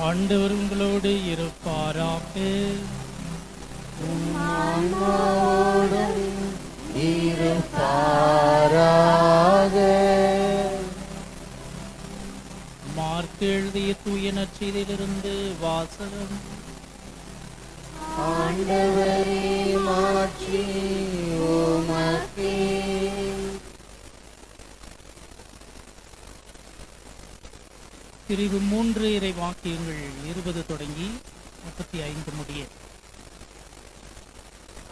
ஆண்டவர் உங்களோடு இருப்பாராக. ஆன்மாவோடும் இருப்பாராக. மார்க் எழுதிய தூய நற்செய்தியிலிருந்து வாசகம். ஆண்டவரே, மாட்சி உமக்கே. பிரிவு 3 இறை வாக்கியங்கள் 20 தொடங்கி 35 முடிய.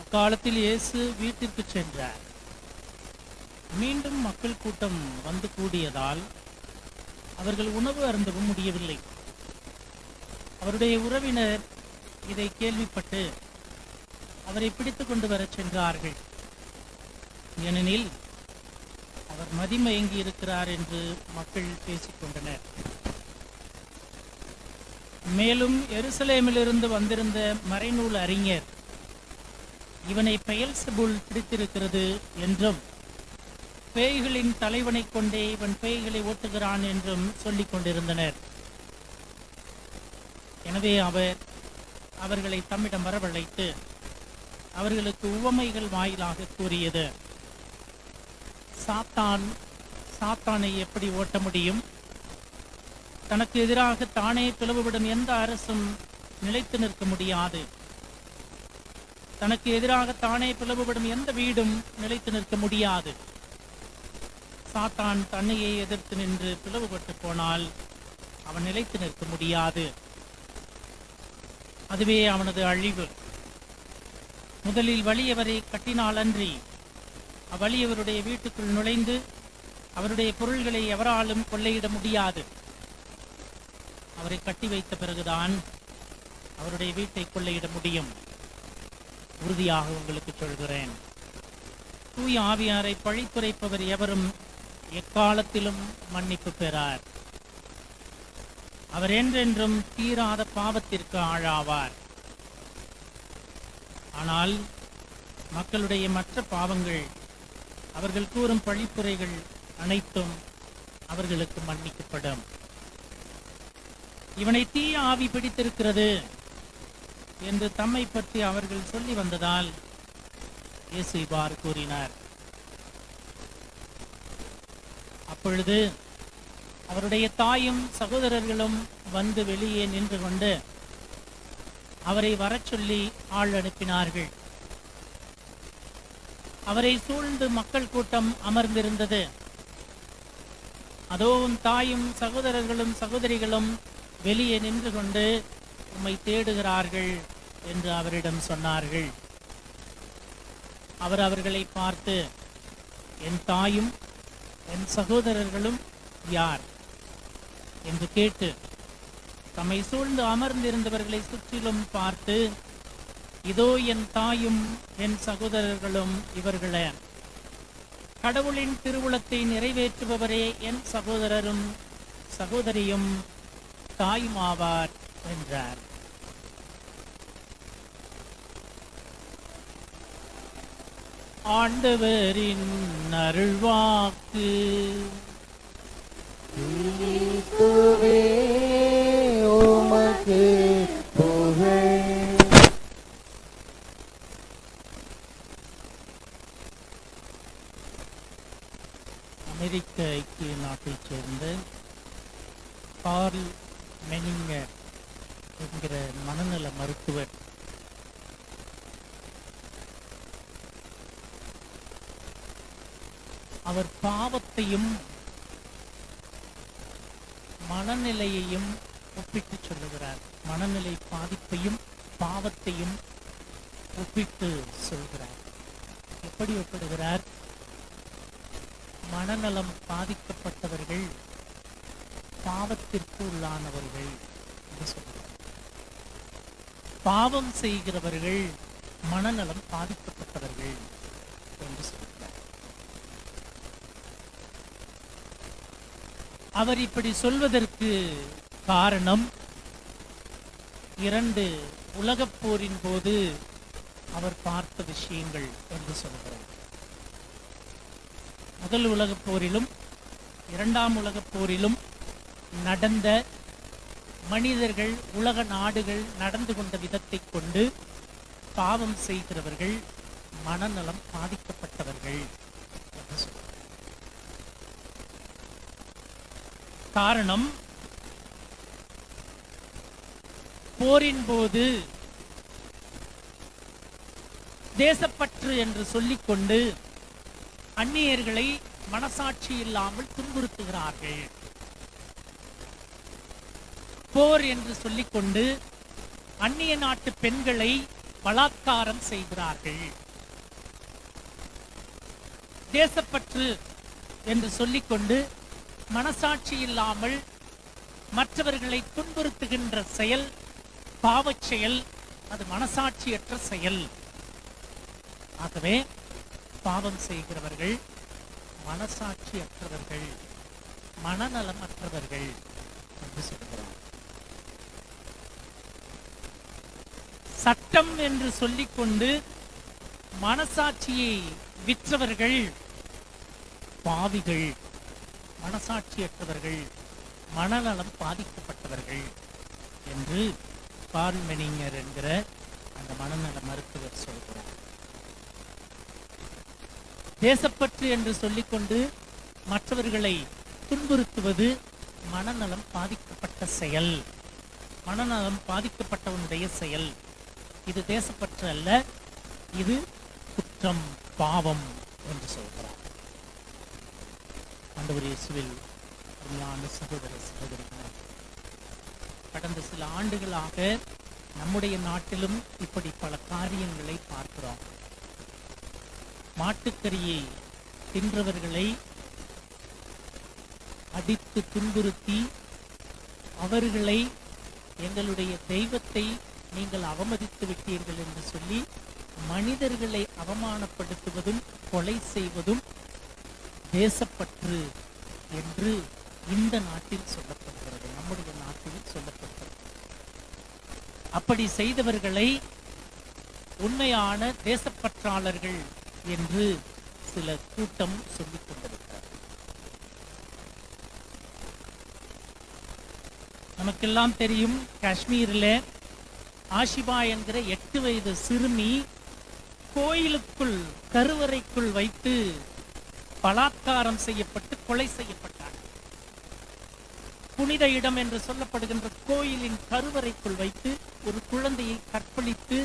அக்காலத்தில் இயேசு வீட்டிற்கு சென்றார். மீண்டும் மக்கள் கூட்டம் வந்து கூடியதால் அவர்கள் உணவு அருந்தவும் முடியவில்லை. அவருடைய உறவினர் இதை கேள்விப்பட்டு அவரை பிடித்து கொண்டு வரச் சென்றார்கள். ஏனெனில் அவர் மதிமயங்கி இருக்கிறார் என்று மக்கள் பேசிக்கொண்டனர். மேலும் எருசலேமிலிருந்து வந்திருந்த மறைநூல் அறிஞர் இவனை பெயல்செபூல் பிடித்திருக்கிறது என்றும், பேய்களின் தலைவனை கொண்டே இவன் பேய்களை ஓட்டுகிறான் என்றும் சொல்லிக் கொண்டிருந்தனர். எனவே அவர்களை தம்மிடம் வரவழைத்து அவர்களுக்கு உவமைகள் வாயிலாக கூறியது: சாத்தானை எப்படி ஓட்ட முடியும்? தனக்கு எதிராக தானே பிளவுபடும் எந்த அரசும் நிலைத்து நிற்க முடியாது. தனக்கு எதிராக தானே பிளவுபடும் எந்த வீடும் நிலைத்து நிற்க முடியாது. சாத்தான் தன்னையே எதிர்த்து நின்று பிளவுபட்டு போனால் அவன் நிலைத்து நிற்க முடியாது. அதுவே அவனது அழிவு. முதலில் வலியவரை கட்டினால் அன்றி அவ்வலியவருடைய வீட்டுக்குள் நுழைந்து அவருடைய பொருள்களை எவராலும் கொள்ளையிட முடியாது. அவரை கட்டி வைத்த பிறகுதான் அவருடைய வீட்டை கொள்ளையிட முடியும். உறுதியாக உங்களுக்கு சொல்கிறேன், தூய ஆவியாரை பழித்துரைப்பவர் எவரும் எக்காலத்திலும் மன்னிப்பு பெறார். அவர் என்றென்றும் தீராத பாவத்திற்கு ஆளாவார். ஆனால் மக்களுடைய மற்ற பாவங்கள், அவர்கள் கூறும் பழிப்புரைகள் அனைத்தும் அவர்களுக்கு மன்னிக்கப்படும். இவனை தீய ஆவி பிடித்திருக்கிறது என்று தம்மை பற்றி அவர்கள் சொல்லி வந்ததால் இயேசு இவ்வாறு கூறினார். அப்பொழுது அவருடைய தாயும் சகோதரர்களும் வந்து வெளியே நின்று கொண்டு அவரை வரச் சொல்லி ஆள் அனுப்பினார்கள். அவரை சூழ்ந்து மக்கள் கூட்டம் அமர்ந்திருந்தது. அதோ உன் தாயும் சகோதரர்களும் சகோதரிகளும் வெளியே நின்று கொண்டு உம்மை தேடுகிறார்கள் என்று அவரிடம் சொன்னார்கள். அவர் அவர்களை பார்த்து, என் தாயும் என் சகோதரர்களும் யார் என்று கேட்டு தம்மை சூழ்ந்து அமர்ந்திருந்தவர்களை சுற்றிலும் பார்த்து, இதோ என் தாயும் என் சகோதரர்களும் இவர்களே. கடவுளின் திருவுளத்தை நிறைவேற்றுபவரே என் சகோதரரும் சகோதரியும் தாயும் ஆவார் என்றார். ஆண்டவரின் அருள்வாக்கு. கிறிஸ்துவே உமக்கு புகழ். அமெரிக்க ஐக்கிய நாட்டைச் சேர்ந்த கார்ல் மெனிங்கர் என்கிற மனநல மருத்துவர் அவர் பாவத்தையும் மனநிலையையும் ஒப்பிட்டு சொல்லுகிறார். மனநிலை பாதிப்பையும் பாவத்தையும் ஒப்பிட்டு சொல்கிறார். எப்படி ஒப்பிடுகிறார்? மனநலம் பாதிக்கப்பட்டவர்கள் பாவத்திற்கு உள்ளானவர்கள் என்று சொல்கிறார். பாவம் செய்கிறவர்கள் மனநலம் பாதிக்கப்பட்டவர்கள் என்று சொல்கிறார். அவர் இப்படி சொல்வதற்கு காரணம், 2 உலகப் போரின் போது அவர் பார்த்த விஷயங்கள் என்று சொல்கிறார். முதல் உலகப் போரிலும் 2ஆம் உலகப் போரிலும் நடந்த மனிதர்கள், உலக நாடுகள் நடந்து கொண்ட விதத்தை கொண்டு பாவம் செய்கிறவர்கள் மனநலம் பாதிக்கப்பட்டவர்கள் என்று சொல்றார். காரணம், போரின் போது தேசப்பற்று என்று சொல்லிக்கொண்டு அந்நியர்களை மனசாட்சி இல்லாமல் துன்புறுத்துகிறார்கள். போர் என்று சொல்லிக்கொண்டு அந்நிய நாட்டு பெண்களை பலாத்காரம் செய்கிறார்கள். தேசப்பற்று என்று சொல்லிக்கொண்டு மனசாட்சி இல்லாமல் மற்றவர்களை துன்புறுத்துகின்ற செயல் பாவச் செயல், அது மனசாட்சியற்ற செயல். ஆகவே பாவம் செய்கிறவர்கள் மனசாட்சியற்றவர்கள், மனநலமற்றவர்கள் என்று சொல்கிறார். சட்டம் என்று சொல்லிக்கொண்டு மனசாட்சியை விற்றவர்கள் பாவிகள், மனசாட்சியற்றவர்கள், மனநலம் பாதிக்கப்பட்டவர்கள் என்று கார்ல் மெனிங்கர் என்கிற அந்த மனநல மருத்துவர் சொல்கிறார். தேசப்பற்று என்று சொல்லிக்கொண்டு மற்றவர்களை துன்புறுத்துவது மனநலம் பாதிக்கப்பட்ட செயல், மனநலம் பாதிக்கப்பட்டவனுடைய செயல். இது தேசப்பற்று அல்ல, இது குற்றம், பாவம் என்று சொல்கிறார். ஆண்டவர் இயேசுவில் அருமையான சகோதர சகோதரிகளே, கடந்த சில ஆண்டுகளாக நம்முடைய நாட்டிலும் இப்படி பல காரியங்களை பார்க்கிறோம். மாட்டுக்கறியை தின்றவர்களை அடித்து துன்புறுத்தி அவர்களை எங்களுடைய தெய்வத்தை நீங்கள் அவமதித்து விட்டீர்கள் என்று சொல்லி மனிதர்களை அவமானப்படுத்துவதும் கொலை செய்வதும் தேசப்பற்று என்று இந்த நாட்டில் சொல்லப்படுகிறது, நம்முடைய நாட்டில் சொல்லப்படுகிறது. அப்படி செய்தவர்களை உண்மையான தேசப்பற்றாளர்கள் என்று சில கூட்டம் சொல்லிக் கொண்டிருக்கிறார். நமக்கெல்லாம் தெரியும், காஷ்மீரில் ஆஷிபா என்கிற 8 வயது சிறுமி கோயிலுக்குள் கருவறைக்குள் வைத்து பலாத்காரம் செய்யப்பட்டு கொலை செய்யப்பட்டார். புனித இடம் என்று சொல்லப்படுகின்ற கோயிலின் கருவறைக்குள் வைத்து ஒரு குழந்தையை கற்பழித்து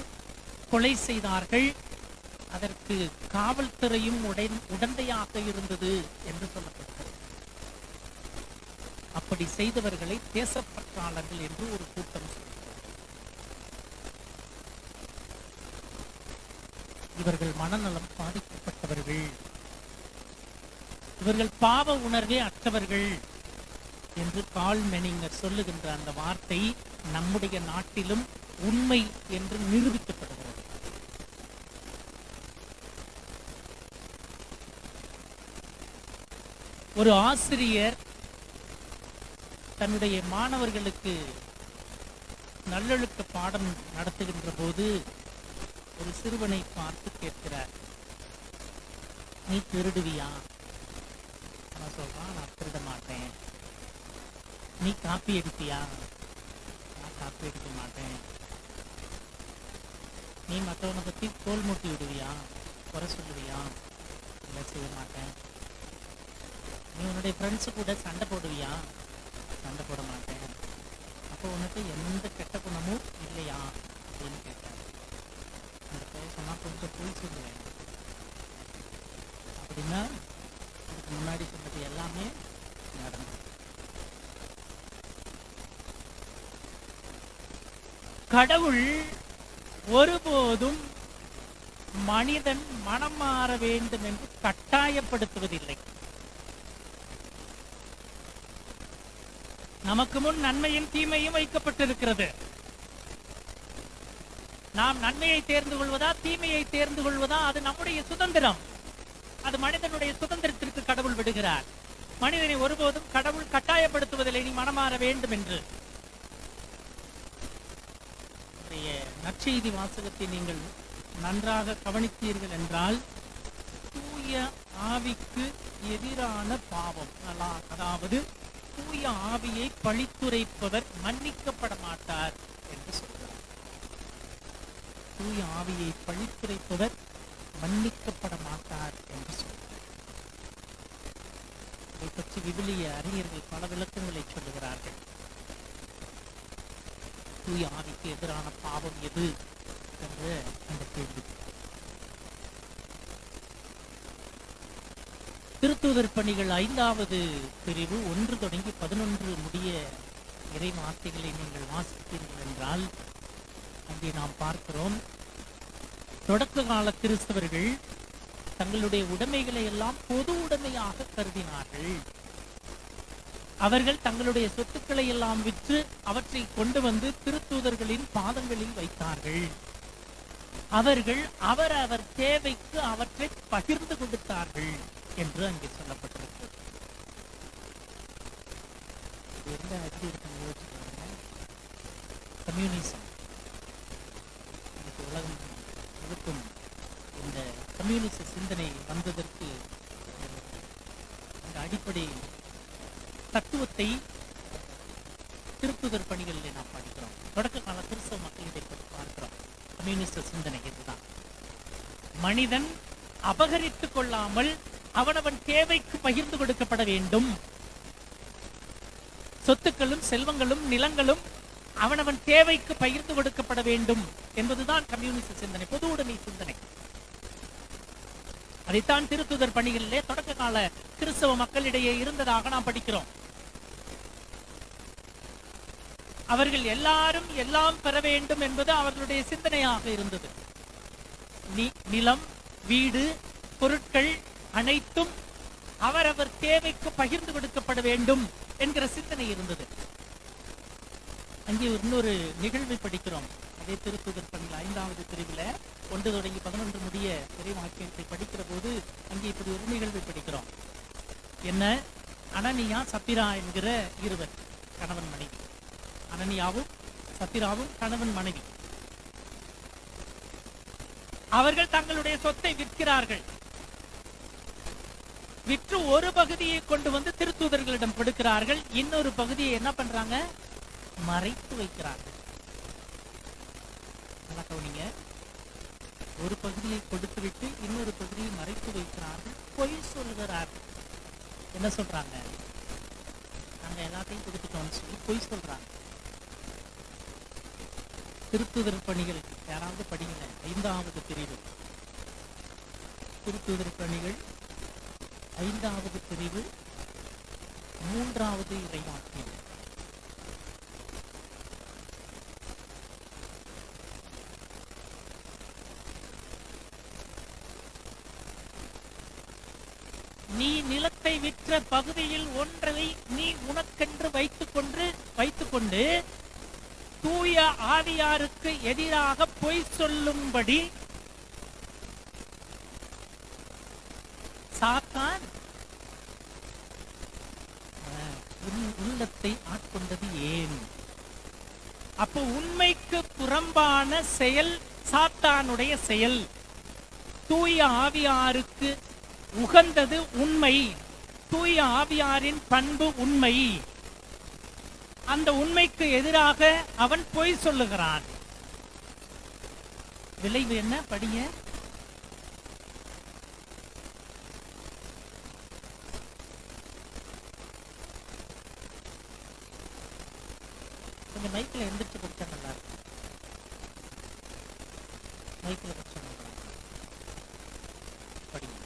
கொலை செய்தார்கள். அதற்கு காவல்துறையும் உடந்தையாக இருந்தது என்று சொல்லப்படுகிறது. அப்படி செய்தவர்களை தேசப்பற்றாளர்கள் என்று ஒரு கூட்டம் சொல்கிறது. இவர்கள் மனநலம் பாதிக்கப்பட்டவர்கள், இவர்கள் பாவ உணர்வே அற்றவர்கள் என்று கார்ல் மெனிங்கர் சொல்லுகின்ற அந்த வார்த்தை நம்முடைய நாட்டிலும் உண்மை என்று நிரூபிக்கப்படுகிறது. ஒரு ஆசிரியர் தன்னுடைய மாணவர்களுக்கு நல்லொழுக்க பாடம் நடத்துகின்ற போது ஒரு சிறுவனை பார்த்து கேட்கிறார், நீ திருடுவியா? நான் சொல்றான், நான் திருட மாட்டேன். நீ காப்பி அடிப்பியா? நான் காப்பி அடிக்க மாட்டேன். நீ மற்றவனை பத்தி தோல் மூட்டி விடுவியா? குறை சொல்லுவியா? இல்லை, செய்ய மாட்டேன். நீ உன்னுடைய ஃப்ரெண்ட்ஸு கூட சண்டை போடுவியா? சண்டை போட மாட்டேன். அப்போ உனக்கு எந்த கெட்ட குணமும் இல்லையா அப்படின்னு கேட்டார். அந்த பையன் சொன்னா, கொஞ்சம் போய் சொல்லுவேன். அப்படின்னா அதுக்கு முன்னாடி சொன்னது எல்லாமே நடந்தது. கடவுள் ஒருபோதும் மனிதன் மனம் மாற வேண்டும் என்று கட்டாயப்படுத்துவதில்லை. நமக்கு முன் நன்மையும் தீமையும் வைக்கப்பட்டிருக்கிறது. நாம் நன்மையை தேர்ந்து கொள்வதா தீமையை தேர்ந்து கொள்வதா அது நம்முடைய சுதந்திரம். அது மனிதனுடைய சுதந்திரத்திற்கு கடவுள் விடுகிறார். மனிதனை ஒருபோதும் கடவுள் கட்டாயப்படுத்துவதில்லை நீ மனமாற வேண்டும் என்று. நற்செய்தி வாசகத்தை நீங்கள் நன்றாக கவனித்தீர்கள் என்றால், தூய ஆவிக்கு எதிரான பாவம், அதாவது தூய ஆவியை பழித்துரைப்பவர் மன்னிக்கப்பட மாட்டார் என்று சொல்கிறார். தூய ஆவியை பழித்துரைப்பவர் மன்னிக்கப்பட மாட்டார் என்று சொல்கிறார். இதை பற்றி விவிலிய அறிஞர்கள் பல விளக்கங்களை சொல்லுகிறார்கள். தூய ஆவிக்கு எதிரான பாவம் எது என்று அந்த கேள்வி. திருத்தூதர் பணிகள் 5வது பிரிவு 1 தொடங்கி 11 முடிய இறை வார்த்தைகளை நீங்கள் வாசித்தீர்கள் என்றால் அங்கே நாம் பார்க்கிறோம், தொடக்க கால கிறிஸ்தவர்கள் தங்களுடைய உடைமைகளை எல்லாம் பொது உடைமையாக கருதினார்கள். அவர்கள் தங்களுடைய சொத்துக்களை எல்லாம் விற்று அவற்றை கொண்டு வந்து திருத்தூதர்களின் பாதங்களில் வைத்தார்கள். அவர்கள் அவரவர் தேவைக்கு அவற்றை பகிர்ந்து கொடுத்தார்கள் என்று அங்கே சொல்லப்பட்டிருக்கிறது. கம்யூனிசம் உலகம் முழுக்கும் இந்த கம்யூனிச சிந்தனை வந்ததற்கு இந்த அடிப்படை தத்துவத்தை திருத்துதர் பணிகளில் நாம் படிக்கிறோம். தொடக்க கால கிறிஸ்தவ மக்கள் இதை பார்க்கிறோம். கம்யூனிஸ்ட சிந்தனை இதுதான். மனிதன் அபகரித்துக் கொள்ளாமல் அவனவன் தேவைக்கு பகிர்ந்து கொடுக்கப்பட வேண்டும். சொத்துக்களும் செல்வங்களும் நிலங்களும் அவனவன் தேவைக்கு பகிர்ந்து கொடுக்கப்பட வேண்டும் என்பதுதான் கம்யூனிஸ்ட சிந்தனை, பொது உடைமை சிந்தனை. அதைத்தான் திருத்துதர் பணிகளிலே தொடக்க கால கிறிஸ்தவ மக்களிடையே இருந்ததாக நாம் படிக்கிறோம். அவர்கள் எல்லாரும் எல்லாம் பெற வேண்டும் என்பது அவர்களுடைய சிந்தனையாக இருந்தது. நிலம், வீடு, பொருட்கள் அனைத்தும் அவரவர் தேவைக்கு பகிர்ந்து கொடுக்கப்பட வேண்டும் என்கிற சிந்தனை இருந்தது. அங்கே இன்னொரு நிகழ்வை படிக்கிறோம். அதே திருத்துதர் பணிகள் 5வது பிரிவில் 1 தொடங்கி 11 முடிய இறை வாக்கியத்தை படிக்கிற போது அங்கே இப்படி ஒரு நிகழ்வை படிக்கிறோம். என்ன? அனனியா சப்பிரா என்கிற இருவர் கணவன் மனைவி. அனனியாவும் சப்பிராவும் கணவன் மனைவி. அவர்கள் தங்களுடைய சொத்தை விற்கிறார்கள். விற்று ஒரு பகுதியை கொண்டு வந்து திருத்தூதர்களிடம் கொடுக்கிறார்கள். இன்னொரு பகுதியை என்ன பண்றாங்க? மறைத்து வைக்கிறார்கள். நல்லா கவனிங்க. ஒரு பகுதியை கொடுத்து விட்டு இன்னொரு பகுதியை மறைத்து வைக்கிறார்கள். பொய் சொல்கிறார்கள். என்ன சொல்றாங்க? நாங்க எல்லாத்தையும் கொடுத்துட்டோம்னு சொல்லி பொய் சொல்றாங்க. திருத்துதர் பணிகள் யாராவது படிங்க, 5வது பிரிவு. திருத்துதர் பணிகள் 5வது பிரிவு 3வது இறைவாக்கியம். நீ நிலத்தை விற்ற பகுதியில் ஒன்றை நீ உனக்கென்று வைத்துக்கொண்டு தூய ஆவியாருக்கு எதிராக பொய் சொல்லும்படி சாத்தான் உள்ளத்தை ஆட்கொண்டது ஏன்? அப்போ உண்மைக்கு புறம்பான செயல் சாத்தானுடைய செயல். தூய ஆவியாருக்கு உகந்தது உண்மை. தூய ஆவியாரின் பண்பு உண்மை. அந்த உண்மைக்கு எதிராக அவன் பொய் சொல்லுகிறான். விளைவு என்ன? படிங்க. கொஞ்சம் மைக்கில் எந்திரிச்சு படிச்சா நல்லா இருக்கும். மைக்கில் படிச்சா நல்லா இருக்கும். படிங்க.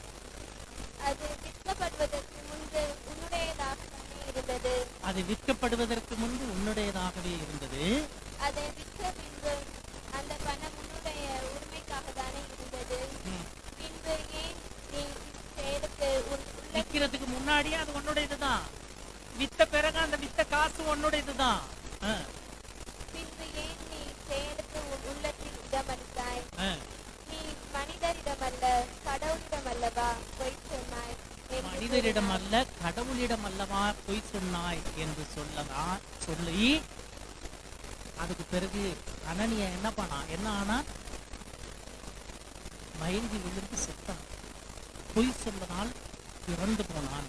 அது விற்கப்படுவதற்கு முன்பு உன்னுடையதாகவே இருந்தது. அது விற்கப்படுவதற்கு முன்பு உன்னுடையதாகவே இருந்தது. அதை விற்ற பின்பு அந்த பணம் உன்னுடைய உரிமைக்காக தானே இருந்தது. பின்பு ஏன் நீ செயலுக்கு விற்கிறதுக்கு முன்னாடியே அது உன்னுடையதுதான். வித்த பிறகு அந்த வித்த காசு உன்னுடையதுதான். பின்பு ஏன் நீ செயலுக்கு உன் உள்ளத்தில் இடமளித்தாய்? நீ மனிதரிடம் அல்ல கடவுளிடம் அல்லவா பொய் சொன்னாய்? மனிதரிடம் அல்ல கடவுளிடம் அல்லவா பொய் சொன்னாய் என்று சொல்லி அதுக்கு பிறகு அனனியா என்ன ஆனா? மயங்கி விழுந்து செத்தான். பொய் சொன்னதால் இறந்து போனான்.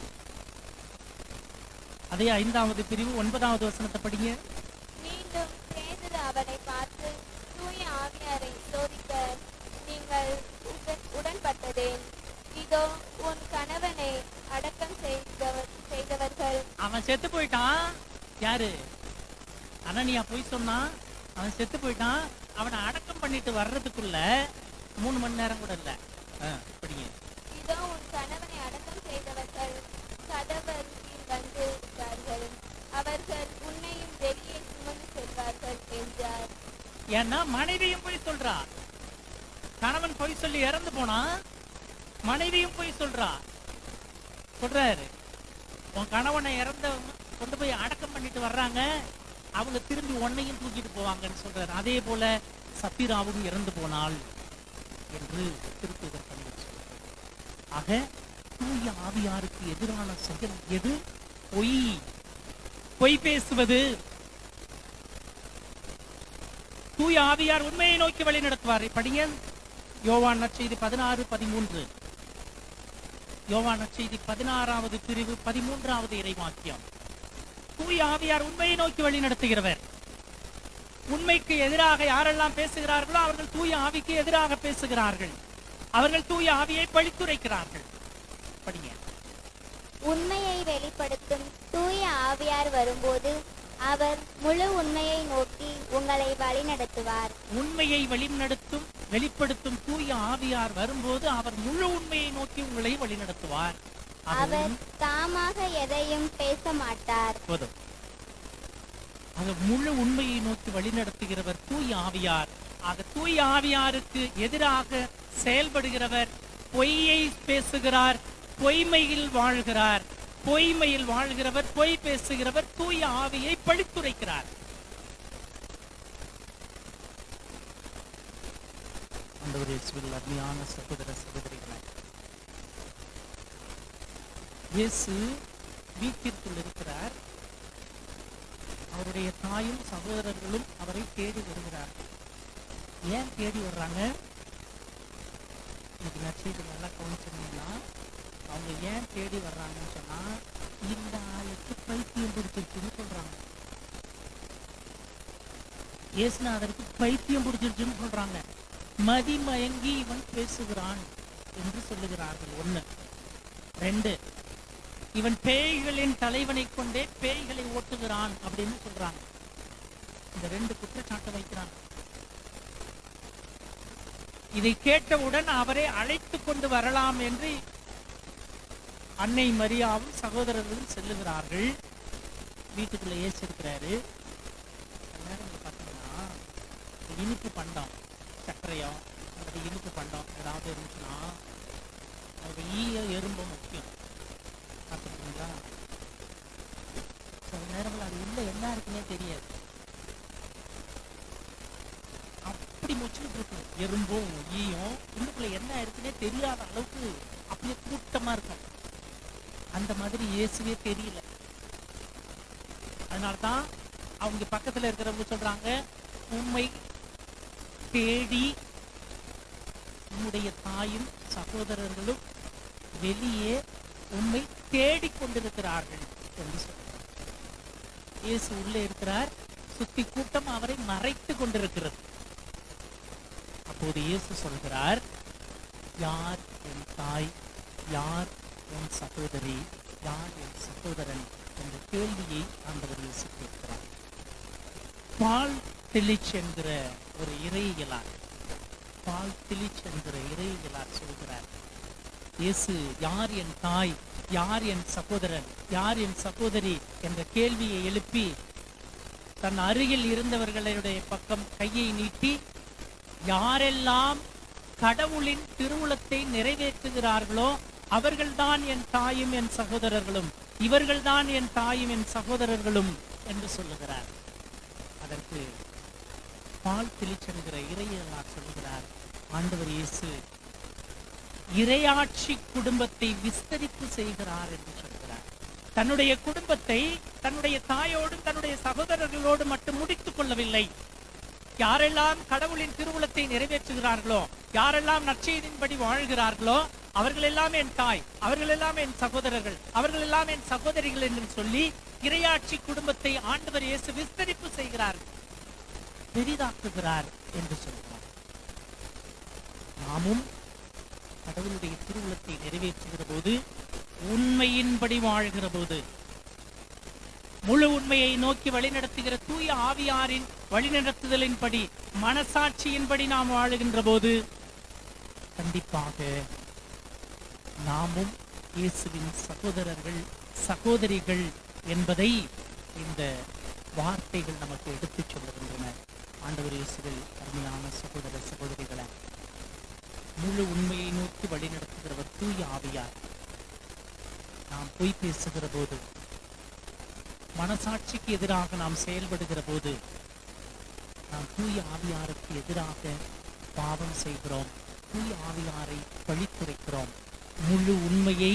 அதே 5வது பிரிவு 9வது வசனத்தை படிங்க. மீண்டும் பேதுரு அவனை பார்த்து, தூய ஆவியாரை சோதிக்க நீங்கள் உடன்பட்டதேன்? இதோ உன் கணவனை அடக்கம் செய்தவர்கள். அவன் செத்து போயிட்டான். யாரு? அனனியா போய் சொன்னான். அவன் செத்து போயிட்டான். அவனை அடக்கம் பண்ணிட்டு வர்றதுக்குள்ள 3 மணி நேரம் கூட இல்ல. படிங்க. இதோ உன் கணவனை அடக்கம் செய்தவர்கள் கதவருகில் வந்து விட்டார்கள். அவர்கள் உன்னையும் வெளியே சுமந்து செல்வார்கள் என்றார். ஏன்னா மனைவியும் போய் சொல்றா. கணவன் போய் சொல்லி இறந்து போனா, மனைவியும் போய் சொல்றாரு, உன் கணவனை இறந்தவங்க கொண்டு போய் அடக்கம் பண்ணிட்டு வர்றாங்க, அவங்க திரும்பி உன்னையும் தூக்கிட்டு போவாங்கன்னு சொல்றாரு. அதே போல சப்பீராவும் இறந்து போனாள் என்று திருத்தூதர் பண்ணி சொல்றார். ஆக தூய ஆவியாருக்கு எதிரான செயல் எது? பொய் பேசுவது. தூய ஆவியார் உண்மையை நோக்கி வழி நடத்துவார். படிங்க யோவான் நற்செய்தி 16:13. யோவான் நற்செய்தி 16வது பிரிவு 13வது இறைவாக்கியம். தூய ஆவியார் உண்மையை நோக்கி வழி நடத்துகிறவர். உண்மைக்கு எதிராக யாரெல்லாம் பேசுகிறார்களோ அவர்கள் தூய ஆவிக்கு எதிராக பேசுகிறார்கள். அவர்கள் தூய ஆவியை பழித்துரைக்கிறார்கள். படிங்க. உண்மையை வெளிப்படுத்தும் தூய ஆவியார் வரும்போது அவர் முழு உண்மையை நோக்கி உங்களை வழிநடத்துவார். உண்மையை வெளிப்படுத்தும் தூய ஆவியார் வரும்போது அவர் முழு உண்மையை நோக்கி உங்களை வழிநடத்துவார். அவர் தாமாக எதையும் பேச மாட்டார். அவர் முழு உண்மையை நோக்கி வழிநடத்துகிறவர் தூய ஆவியார். ஆக தூய ஆவியாருக்கு எதிராக செயல்படுகிறவர் பொய்யை பேசுகிறார், பொய்மையில் வாழ்கிறவர், பொய் பேசுகிறவர் தூய ஆவியை பழித்துரைக்கிறார். அருமையான சகோதர சகோதரிகளே, இயேசு வீட்டிற்குள் இருக்கிறார். அவருடைய தாயும் சகோதரர்களும் அவரை தேடி வருகிறார்கள். ஏன் தேடி வர்றாங்க? இது நற்செய்தி நல்லா கவனிச்சிருந்தீங்கன்னா, அவங்க ஏன் தேடி வர்றாங்கன்னு சொன்னா, இந்த ஆளுக்கு பைத்தியம் பிடிச்சிருச்சுன்னு சொல்றாங்க. இயேசுநாதருக்கு பைத்தியம் பிடிச்சிருச்சுன்னு சொல்றாங்க. மதிமயங்கி இவன் பேசுகிறான் என்று சொல்லுகிறார்கள். 1. 2, இவன் பேய்களின் தலைவனை கொண்டே பேய்களை ஓட்டுகிறான் அப்படின்னு சொல்றாங்க. இந்த 2 குற்றச்சாட்டு வைக்கிறாங்க. இதை கேட்டவுடன் அவரை அழைத்து கொண்டு வரலாம் என்று அன்னை மரியாவும் சகோதரர்களும் செல்லுகிறார்கள். வீட்டுக்குள்ள இயேசு இருக்கிறாரு. பார்த்தீங்கன்னா இனிப்பு பண்டம், சர்க்கரையோ அல்லது இனிப்பு பண்டம் ஏதாவது இருந்துச்சுன்னா அது ஈய எறும்பு முக்கியம். பார்த்துருக்கீங்களா? சில நேரங்கள் அது உள்ள என்ன இருக்குன்னே தெரியாது. அப்படி முச்சுட்டு இருக்கும். எறும்பும் ஈயும் உள்ளுக்குள்ள என்ன இருக்குன்னே தெரியாத அளவுக்கு அப்படியே கூட்டமா இருக்கும். அந்த மாதிரி இயேசுவே தெரியல. அதனால்தான் அவங்க பக்கத்துல இருக்கிறவங்க சொல்றாங்க, உண்மை தேடி உன்னுடைய தாயும் சகோதரர்களும் வெளியே உண்மை தேடிக் கொண்டிருக்கிறார்கள் என்று சொல்றாங்க. இயேசு உள்ளே இருக்கிறார், சுத்தி கூட்டம் அவரை மறைத்து கொண்டிருக்கிறது. அப்போது இயேசு சொல்கிறார், யார் என் தாய், யார் என் சகோதரி, யார் என் சகோதரன் என்ற கேள்வியை ஆண்டவர் இயேசு கேட்கிறார். பால் திலிச் என்கிற ஒரு இறையியலார் சொல்கிறார், இயேசு யார் என் தாய், யார் என் சகோதரன், யார் என் சகோதரி என்ற கேள்வியை எழுப்பி தன் அருகில் இருந்தவர்களுடைய பக்கம் கையை நீட்டி, யாரெல்லாம் கடவுளின் திருவுளத்தை நிறைவேற்றுகிறார்களோ அவர்கள்தான் என் தாயும் என் சகோதரர்களும், இவர்கள்தான் என் தாயும் என் சகோதரர்களும் என்று சொல்லுகிறார். அதற்கு பால் திலிச்சென்கிற இறையியலார் சொல்லுகிறார், ஆண்டவர் இயேசு இறையாட்சி குடும்பத்தை விஸ்தரிப்பு செய்கிறார் என்று சொல்கிறார். தன்னுடைய குடும்பத்தை தன்னுடைய தாயோடும் தன்னுடைய சகோதரர்களோடு மட்டும் முடித்துக் கொள்ளவில்லை. யாரெல்லாம் கடவுளின் திருவுளத்தை நிறைவேற்றுகிறார்களோ, யாரெல்லாம் நற்செய்தியின்படி வாழ்கிறார்களோ அவர்கள் எல்லாம் என் தாய், அவர்கள் எல்லாம் என் சகோதரர்கள், அவர்கள் எல்லாம் என் சகோதரிகள் என்று சொல்லி இறையாட்சி குடும்பத்தை ஆண்டவர் இயேசு விஸ்தரிப்பு செய்கிறார், பெரிதாக்குகிறார் என்று சொல்கிறார். நாமும் கடவுளுடைய திருவுளத்தை நிறைவேற்றுகிற போது, உண்மையின்படி வாழ்கிற போது, முழு உண்மையை நோக்கி வழிநடத்துகிற தூய ஆவியாரின் வழிநடத்துதலின்படி, மனசாட்சியின்படி நாம் வாழுகின்ற போது, கண்டிப்பாக நாமும் இயேசுவின் சகோதரர்கள் சகோதரிகள் என்பதை இந்த வார்த்தைகள் நமக்கு எடுத்துச் சொல்லுகின்றன. ஆண்டவர் இயேசுவில் அருமையான சகோதர சகோதரிகளை, முழு உண்மையை நோக்கி வழிநடத்துகிறவர் தூய ஆவியார். நாம் பொய் பேசுகிற போது, மனசாட்சிக்கு எதிராக நாம் செயல்படுகிற போது, நாம் தூய ஆவியாருக்கு எதிராக பாவம் செய்கிறோம், தூய ஆவியாரை பழித்துரைக்கிறோம். முழு உண்மையை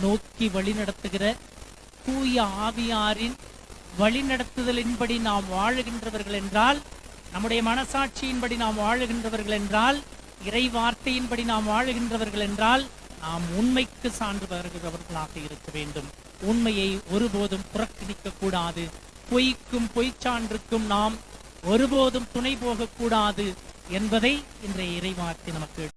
நோக்கி வழிநடத்துகிற தூய ஆவியாரின் வழிநடத்துதலின்படி நாம் வாழுகின்றவர்கள் என்றால், நம்முடைய மனசாட்சியின்படி நாம் வாழுகின்றவர்கள் என்றால், இறை வார்த்தையின்படி நாம் வாழுகின்றவர்கள் என்றால், நாம் உண்மைக்கு சான்று வருகிறவர்களாக இருக்க வேண்டும். உண்மையை ஒருபோதும் புறக்கணிக்க கூடாது. பொய்க்கும் பொய்ச்சான்றுக்கும் நாம் ஒருபோதும் துணை போகக்கூடாது என்பதை இன்றைய இறை வார்த்தை நமக்கு